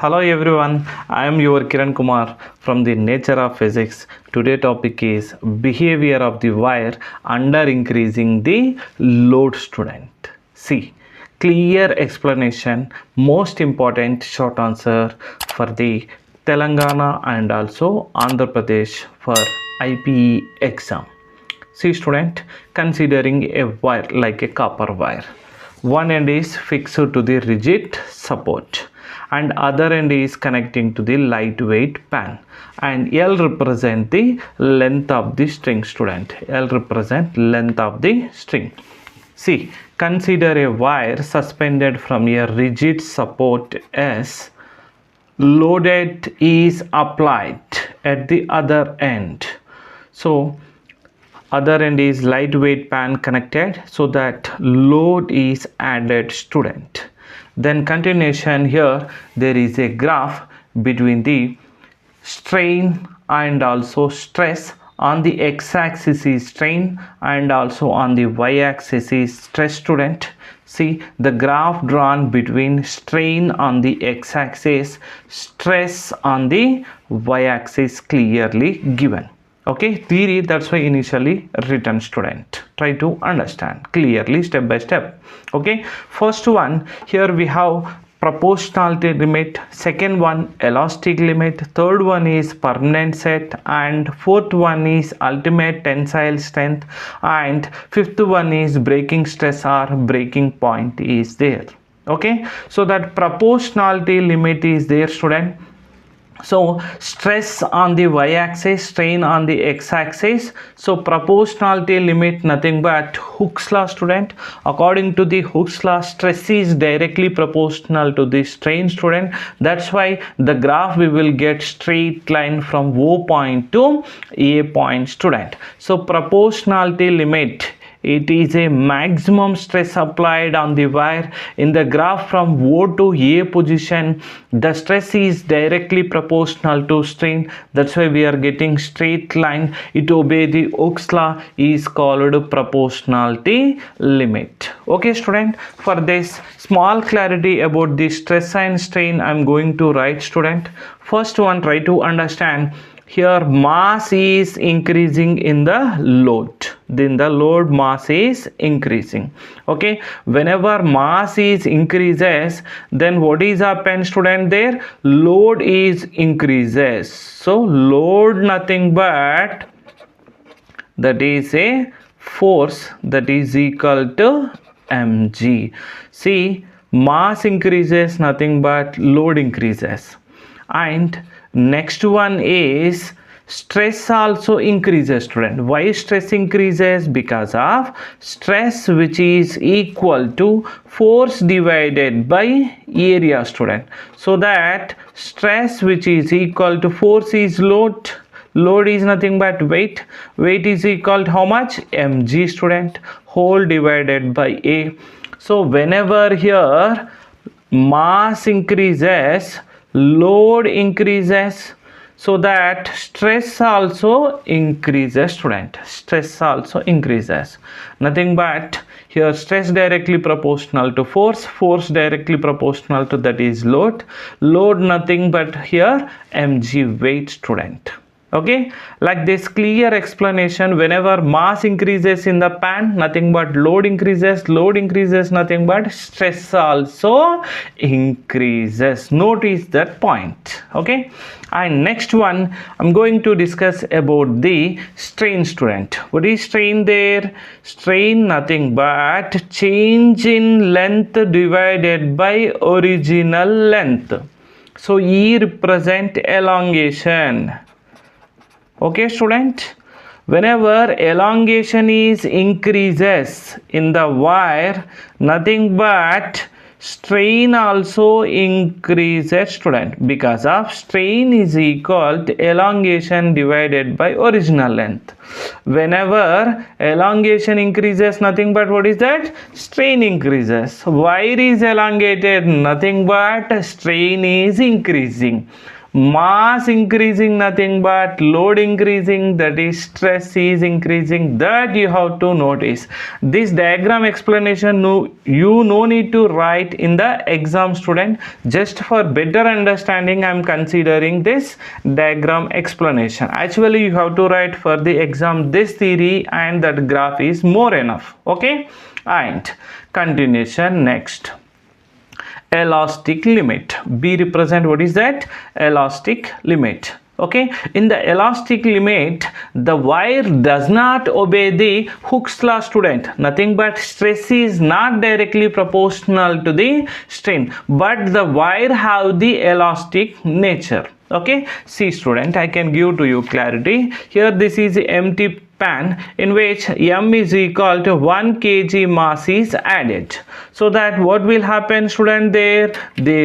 Hello everyone, I am your Kiran Kumar from the Nature of Physics. Today topic is behavior of the wire under increasing the load student. See, clear explanation, most important short answer for the Telangana and also Andhra Pradesh for IPE exam. See student, considering a wire like a copper wire. One end is fixed to the rigid support and other end is connecting to the lightweight pan, and L represent the length of the string student. L represent length of the string. See, consider a wire suspended from a rigid support S. Loaded is applied at the other end. So other end is lightweight pan connected, so that load is added student. Then continuation, here there is a graph between the strain and also stress. On the x-axis is strain and also on the y-axis is stress student. See the graph drawn between strain on the x-axis, stress on the y-axis clearly given. Okay, theory, that's why initially written student. Try to understand clearly step by step. Okay, first one, here we have proportionality limit, second one elastic limit, third one is permanent set, and fourth one is ultimate tensile strength, and fifth one is breaking stress or breaking point is there. Okay, so that proportionality limit is there student. So stress on the y-axis, strain on the x-axis. So proportionality limit nothing but Hooke's law student. According to the Hooke's law, stress is directly proportional to the strain student. That's why the graph we will get straight line from O point to A point student. So proportionality limit, it is a maximum stress applied on the wire. In the graph from O to A position, the stress is directly proportional to strain. That's why we are getting straight line. It obey the Hooke's law, is called proportionality limit. Okay student, for this small clarity about the stress and strain, I am going to write student. First one, try to understand. Here mass is increasing in the load, then the load mass is increasing. Okay, whenever mass is increases, then what is happen student there? Load is increases. So load nothing but that is a force that is equal to mg. See, mass increases nothing but load increases, and next one is stress also increases student. Why stress increases? Because of stress which is equal to force divided by area student. So that stress which is equal to force is load. Load is nothing but weight. Weight is equal to how much? mg student, whole divided by a. So whenever here mass increases, load increases, so that stress also increases student. Stress also increases, nothing but here stress directly proportional to force, force directly proportional to that is load, load nothing but here mg weight student. Okay, like this clear explanation, whenever mass increases in the pan, nothing but load increases, load increases, nothing but stress also increases. Notice that point. Okay, and next one I'm going to discuss about the strain student. What is strain there? Strain nothing but change in length divided by original length. So E represent elongation. Okay student, whenever elongation is increases in the wire, nothing but strain also increases student, because of strain is equal to elongation divided by original length. Whenever elongation increases, nothing but what is that? Strain increases. Wire is elongated, nothing but strain is increasing. mass increasing, nothing but load increasing, that is stress is increasing. That you have to notice. This diagram explanation no need to write in the exam, student. Just for better understanding I am considering this diagram explanation. Actually you have to write for the exam this theory and that graph is more enough. Okay, and continuation next. Elastic limit. B represent what is that? Elastic limit. Okay, in the elastic limit the wire does not obey the Hooke's law, student. Nothing but stress is not directly proportional to the strain, but the wire have the elastic nature. Okay, see student, I can give to you clarity. Here this is the empty pan in which M is equal to 1 kg mass is added. So that what will happen, student? There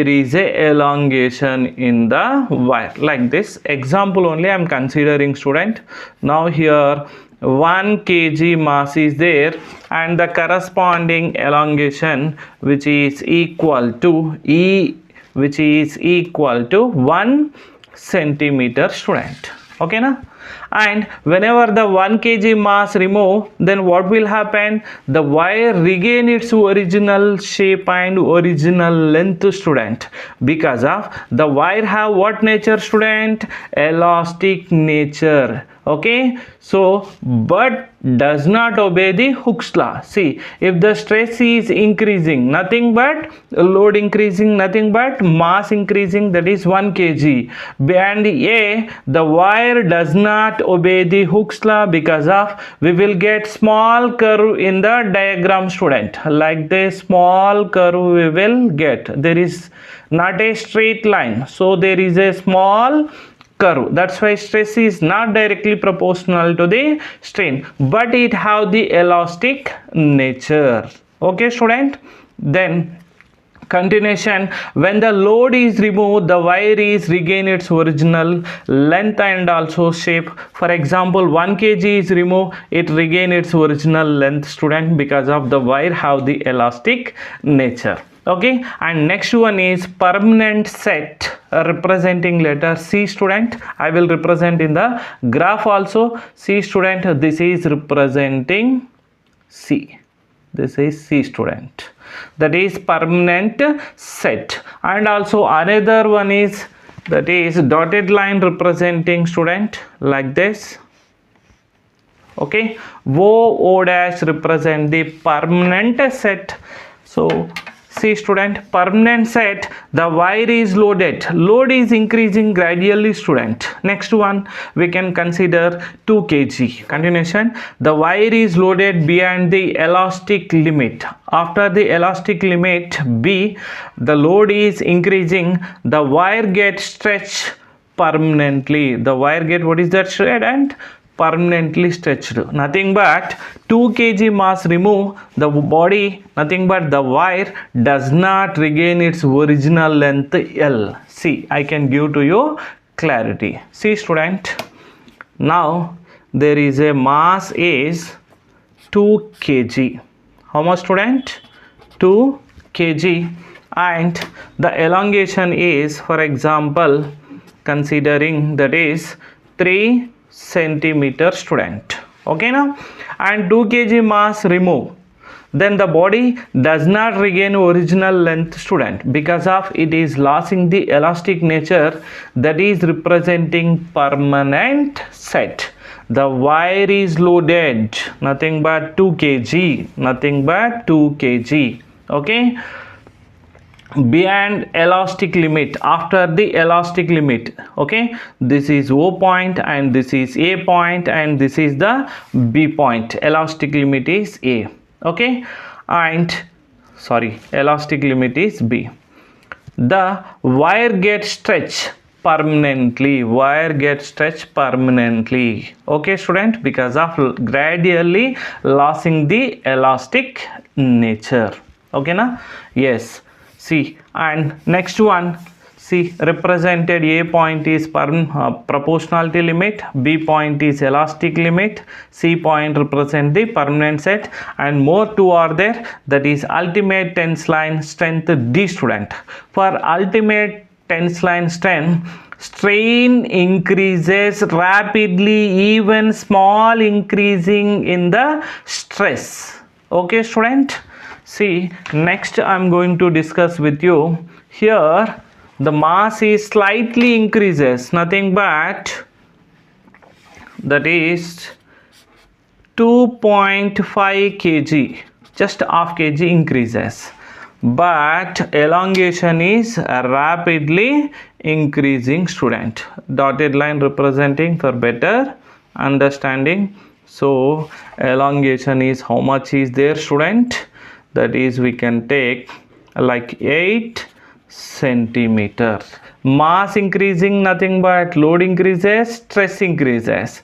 is a elongation in the wire. Like this example only I am considering, student. Now here 1 kg mass is there and the corresponding elongation which is equal to E, which is equal to 1 centimeter, student. Okay na? And whenever the 1 kg mass remove, then what will happen? The wire regain its original shape and original length, student, because of the wire have what nature, student? Elastic nature. Okay, so but does not obey the Hooke's law. See, if the stress is increasing, nothing but load increasing, nothing but mass increasing, that is 1 kg, and A, the wire does not obey the Hooke's law, because of we will get small curve in the diagram, student. Like this small curve we will get. There is not a straight line, so there is a small curve. That's why stress is not directly proportional to the strain, but it have the elastic nature. Okay, student. Then continuation, when the load is removed, the wire is regain its original length and also shape. For example, 1 kg is removed, it regain its original length, student, because of the wire have the elastic nature. Okay, and next one is permanent set, representing letter C, student. I will represent in the graph also. C, student, this is representing C. This is C, student. That is permanent set. And also another one is, that is dotted line representing, student, like this. Okay, O dash represent the permanent set. So see, student, permanent set, the wire is loaded. Load is increasing gradually, student. Next one we can consider 2 kg. Continuation, the wire is loaded beyond the elastic limit. After the elastic limit B, the load is increasing. The wire gets stretched permanently. The wire get what is that, student? Permanently stretched. Nothing but 2 kg mass remove, the body, nothing but the wire does not regain its original length L. See, I can give to you clarity. See, student, now there is a mass is 2 kg. How much, student? 2 kg, and the elongation is, for example, considering that is 3 centimeter, student. Okay now, and 2 kg mass remove, then the body does not regain original length, student, because of it is losing the elastic nature, that is representing permanent set. The wire is loaded, nothing but 2 kg, nothing but 2 kg. Okay, beyond elastic limit, after the elastic limit. Okay, this is O point and this is A point and this is the B point. Elastic limit is A. Okay, and sorry, elastic limit is B. The wire gets stretched permanently. Wire gets stretched permanently. Okay, student, because of gradually losing the elastic nature. Okay na? Yes. See, and next one, see, represented A point is proportionality limit, B point is elastic limit, C point represent the permanent set, and more two are there, that is ultimate tensile strength D, student. For ultimate tensile strength, strain increases rapidly, even small increasing in the stress. Okay student, see next I'm going to discuss with you. Here the mass is slightly increases, nothing but that is 2.5 kg, just half kg increases, but elongation is rapidly increasing student. Dotted line representing for better understanding. So elongation is how much is there student? That is we can take like 8 centimeter. Mass increasing, nothing but load increases, stress increases.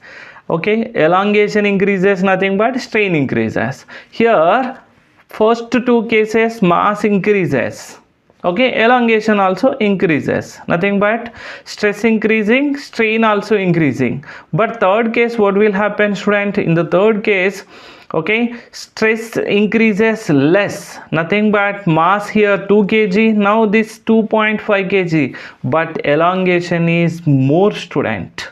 Okay, elongation increases, nothing but strain increases. Here first two cases mass increases, okay, elongation also increases, nothing but stress increasing, strain also increasing. But third case what will happen student? In the third case, okay, stress increases less, nothing but mass here 2 kg, now this 2.5 kg, but elongation is more student.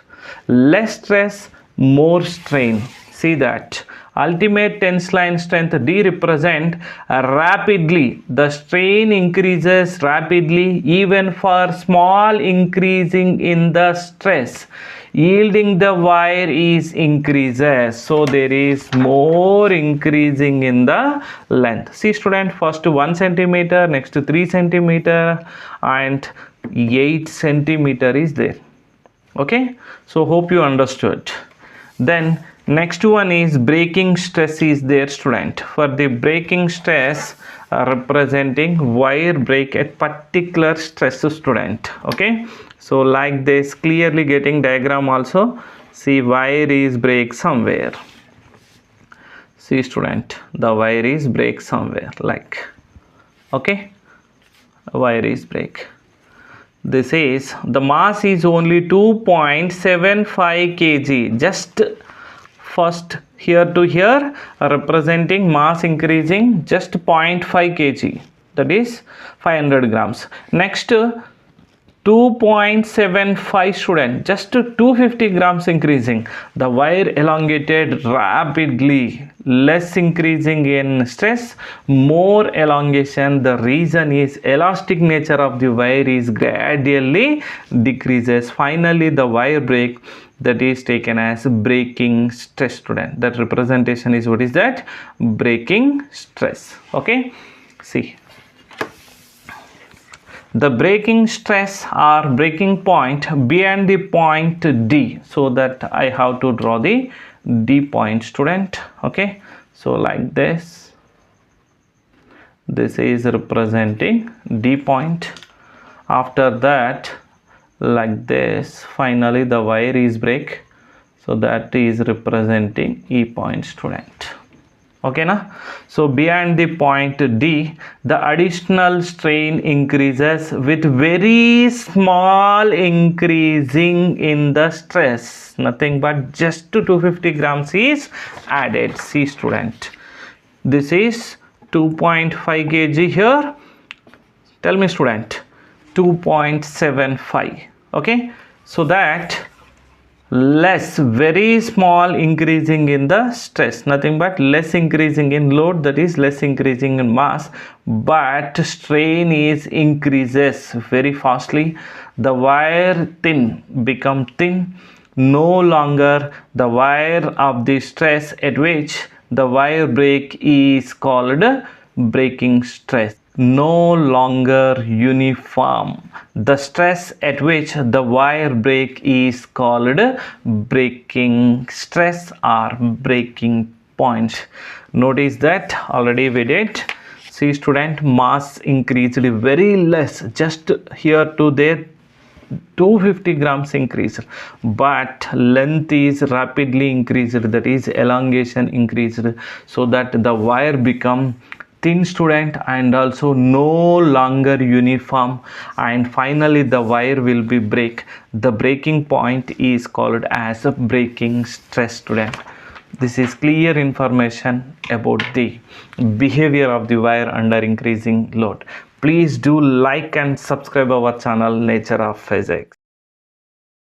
Less stress, more strain. See that ultimate tensile strength D represent rapidly, the strain increases rapidly even for small increasing in the stress, yielding the wire is increases, so there is more increasing in the length. See student, first 1 centimeter, next 3 centimeter and 8 centimeter is there. Okay, so hope you understood. Then next one is breaking stress is there student. For the breaking stress representing wire break at particular stress student. Okay, so like this, clearly getting diagram also. See wire is break somewhere. See student, the wire is break somewhere like, okay, wire is break. This is the mass is only 2.75 kg, just first here to here representing mass increasing just 0.5 kg, that is 500 grams. Next 2.75 student, just 250 grams increasing, the wire elongated rapidly, less increasing in stress, more elongation. The reason is elastic nature of the wire is gradually decreases. Finally the wire break, that is taken as breaking stress student. That representation is what is that? Breaking stress. Okay, see the breaking stress or breaking point beyond the point D, so that I have to draw the D point student. Okay, so like this, this is representing D point. After that like this, finally the wire is break, so that is representing E point student. Okay na? So beyond the point D, the additional strain increases with very small increasing in the stress, nothing but just 250 grams is added. See student, this is 2.5 kg here, tell me student, 2.75. okay, so that less, very small increasing in the stress, nothing but less increasing in load, that is less increasing in mass, but strain is increases very fastly. The wire thin become thin, no longer the wire of the stress at which the wire break is called breaking stress, no longer uniform. The stress at which the wire break is called breaking stress or breaking point. Notice that already we did. See student, mass increased very less, just here to there 250 grams increase, but length is rapidly increased, that is elongation increased, so that the wire become thin student and also no longer uniform, and finally the wire will be break. The breaking point is called as a breaking stress student. This is clear information about the behavior of the wire under increasing load. Please do like and subscribe our channel Nature of Physics.